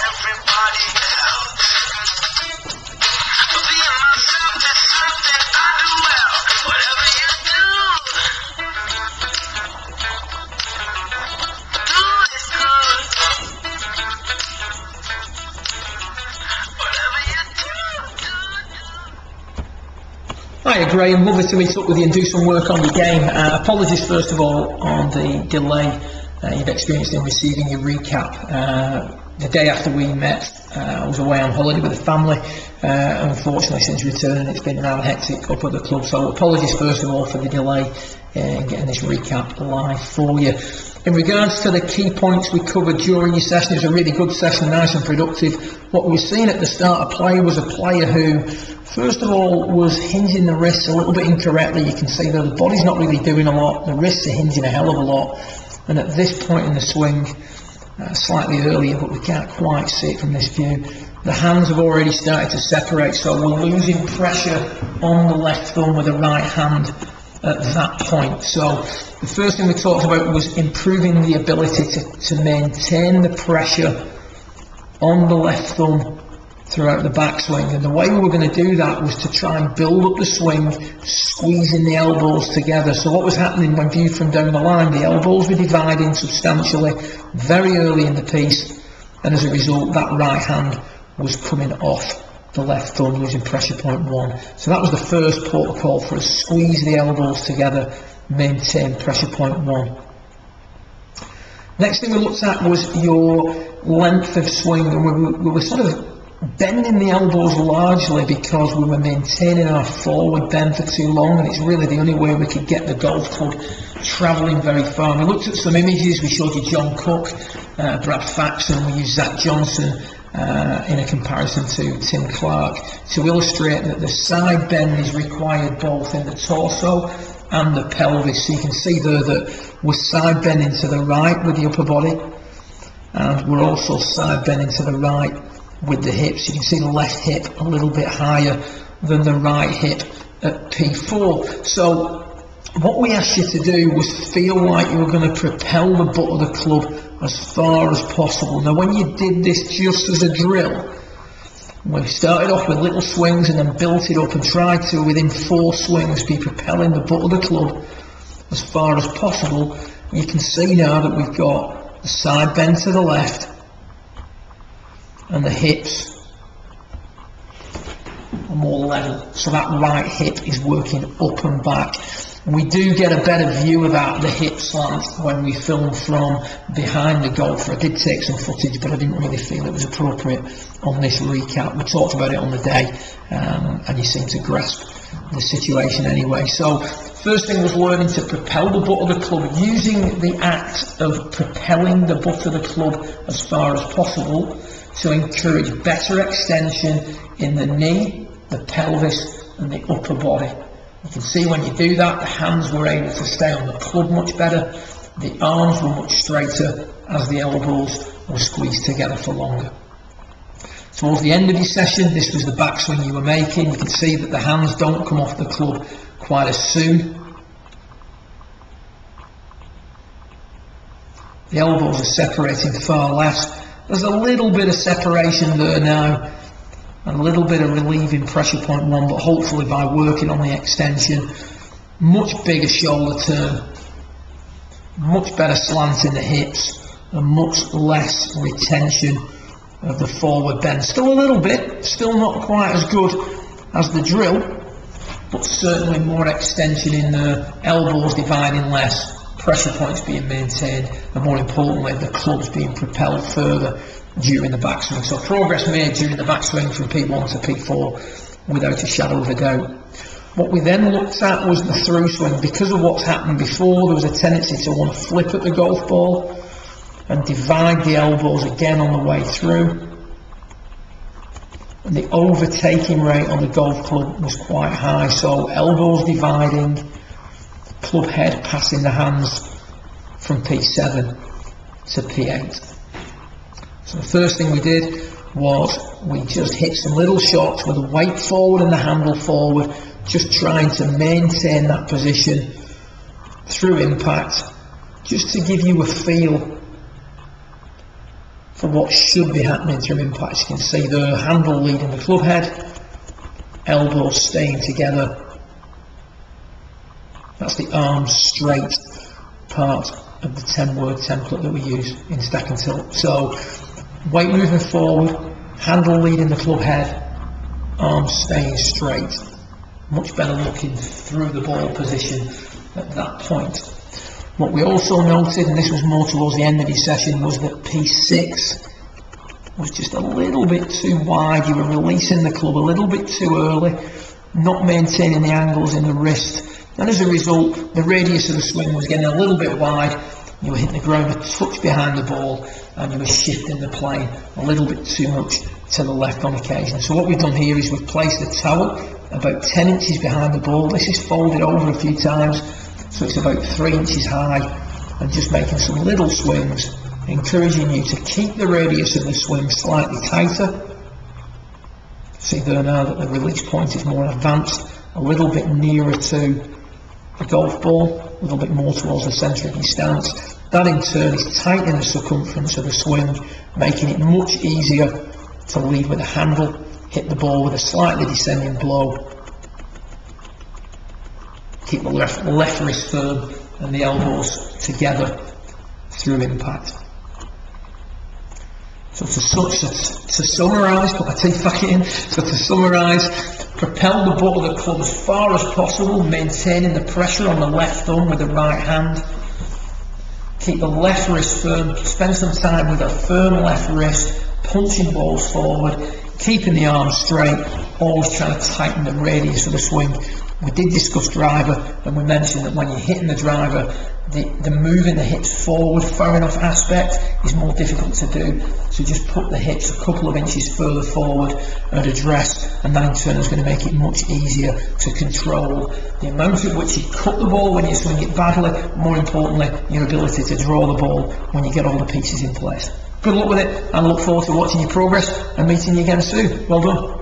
everybody else. Being myself is something I do well. Whatever you do, do it good. Whatever you do. Hiya Graham, lovely to meet up with you and do some work on your game. Apologies first of all on the delay you've experienced in receiving your recap. The day after we met, I was away on holiday with the family. Unfortunately, since returning, it's been rather hectic up at the club. So apologies first of all for the delay in getting this recap live for you. In regards to the key points we covered during your session, it was a really good session, nice and productive. What we were seeing at the start of play was a player who, first of all, was hinging the wrists a little bit incorrectly. You can see that the body's not really doing a lot, the wrists are hinging a hell of a lot. And at this point in the swing, slightly earlier, but we can't quite see it from this view, the hands have already started to separate, so we're losing pressure on the left thumb with the right hand at that point. So the first thing we talked about was improving the ability to maintain the pressure on the left thumb throughout the backswing, and the way we were going to do that was to try and build up the swing, squeezing the elbows together. So what was happening when viewed from down the line, the elbows were dividing substantially very early in the piece, and as a result that right hand was coming off the left thumb, losing pressure point 1. So that was the first protocol for us: squeeze the elbows together, maintain pressure point 1. Next thing we looked at was your length of swing, and we were sort of bending the elbows largely because we were maintaining our forward bend for too long, and it's really the only way we could get the golf club travelling very far. And we looked at some images. We showed you John Cook, Brad Faxon, we used Zach Johnson in a comparison to Tim Clark to illustrate that the side bend is required both in the torso and the pelvis. So you can see there that we're side bending to the right with the upper body, and we're also side bending to the right with the hips. You can see the left hip a little bit higher than the right hip at P4. So what we asked you to do was feel like you were going to propel the butt of the club as far as possible. Now when you did this just as a drill, we started off with little swings and then built it up and tried to, within 4 swings, be propelling the butt of the club as far as possible. You can see now that we've got the side bend to the left, and the hips are more level, so that right hip is working up and back. We do get a better view of that, the hip slant, when we film from behind the golfer. I did take some footage, but I didn't really feel it was appropriate on this recap. We talked about it on the day, and you seem to grasp the situation anyway. So first thing was learning to propel the butt of the club, using the act of propelling the butt of the club as far as possible to encourage better extension in the knee, the pelvis and the upper body. You can see when you do that, the hands were able to stay on the club much better, the arms were much straighter as the elbows were squeezed together for longer. Towards the end of your session, this was the backswing you were making. You can see that the hands don't come off the club quite as soon. The elbows are separating far less. There's a little bit of separation there now, and a little bit of relieving pressure point 1, but hopefully by working on the extension, much bigger shoulder turn, much better slant in the hips, and much less retention of the forward bend. Still a little bit, still not quite as good as the drill, but certainly more extension in the elbows dividing less, pressure points being maintained, and more importantly the clubs being propelled further during the backswing. So progress made during the backswing from P1 to P4 without a shadow of a doubt. What we then looked at was the through swing. Because of what's happened before, there was a tendency to want to flip at the golf ball and divide the elbows again on the way through, and the overtaking rate on the golf club was quite high, so elbows dividing, club head passing the hands from P7 to P8. So the first thing we did was we just hit some little shots with the weight forward and the handle forward, just trying to maintain that position through impact, just to give you a feel for what should be happening through impact. You can see the handle leading the club head, elbows staying together. That's the arm straight part of the 10-word template that we use in stack and tilt. So weight moving forward, handle leading the club head, arms staying straight. Much better looking through the ball position at that point. What we also noted, and this was more towards the end of the session, was that P6 was just a little bit too wide. You were releasing the club a little bit too early, not maintaining the angles in the wrist, and as a result the radius of the swing was getting a little bit wide. You were hitting the ground a touch behind the ball, and you were shifting the plane a little bit too much to the left on occasion. So what we've done here is we've placed the towel about 10 inches behind the ball. This is folded over a few times, so it's about 3 inches high, and just making some little swings, encouraging you to keep the radius of the swing slightly tighter. See there now that the release point is more advanced, a little bit nearer to the golf ball, a little bit more towards the centre of your stance. That in turn is tightening the circumference of the swing, making it much easier to lead with a handle, hit the ball with a slightly descending blow, keep the left wrist firm and the elbows together through impact. So to summarise, put my teeth back in, so to summarise, propel the butt of the club as far as possible, maintaining the pressure on the left thumb with the right hand. Keep the left wrist firm, spend some time with a firm left wrist, punching balls forward, keeping the arms straight, always trying to tighten the radius of the swing. We did discuss driver, and we mentioned that when you're hitting the driver, the moving the hips forward far enough aspect is more difficult to do. So just put the hips a couple of inches further forward and address, and that in turn is going to make it much easier to control the amount at which you cut the ball when you swing it badly, more importantly, your ability to draw the ball when you get all the pieces in place. Good luck with it, and I look forward to watching your progress and meeting you again soon. Well done.